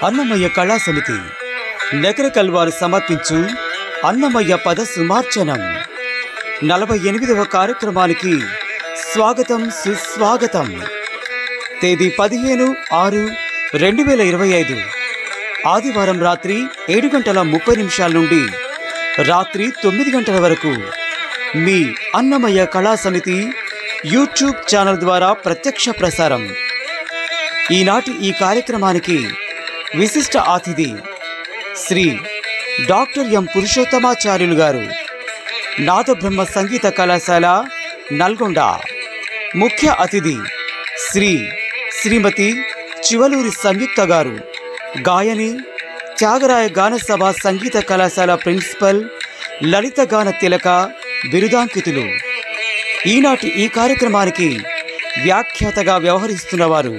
అన్నమయ్య కళా సమితి నకరకల్ వారు సమర్పించు అన్నమయ్య పద సుమార్చనం 48వ కార్యక్రమానికి స్వాగతం సుస్వాగతం. తేదీ 15/6/2025 ఆదివారం రాత్రి 7:30 నుండి రాత్రి 9 గంటల వరకు మీ అన్నమయ్య కళా సమితి యూట్యూబ్ ఛానల్ ద్వారా ప్రత్యక్ష ప్రసారం. ఈనాటి ఈ కార్యక్రమానికి విశిష్ట అతిథి శ్రీ డాక్టర్ ఎం పురుషోత్తమాచార్యులు గారు, నాదబ్రహ్మ సంగీత కళాశాల నల్గొండ. ముఖ్య అతిథి శ్రీమతి చివలూరి సంయుక్త గారు, గాయని, త్యాగరాయ గానసభ సంగీత కళాశాల ప్రిన్సిపల్, లలిత గాన తిలక బిరుదాంకితులు. ఈనాటి ఈ కార్యక్రమానికి వ్యాఖ్యాతగా వ్యవహరిస్తున్నవారు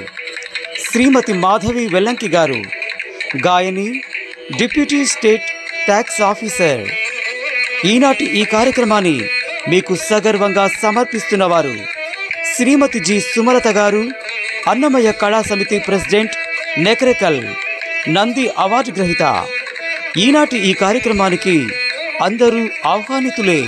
శ్రీమతి మాధవి వెల్లంకి గారు, గాయని, డిప్యూటీ స్టేట్ ట్యాక్స్ ఆఫీసర్. ఈనాటి ఈ కార్యక్రమాన్ని మీకు సగర్వంగా సమర్పిస్తున్నవారు శ్రీమతి జి సుమలత గారు, అన్నమయ్య కళా సమితి ప్రెసిడెంట్, నకరకల్, నంది అవార్డు గ్రహీత. ఈనాటి ఈ కార్యక్రమానికి అందరూ ఆహ్వానితులే.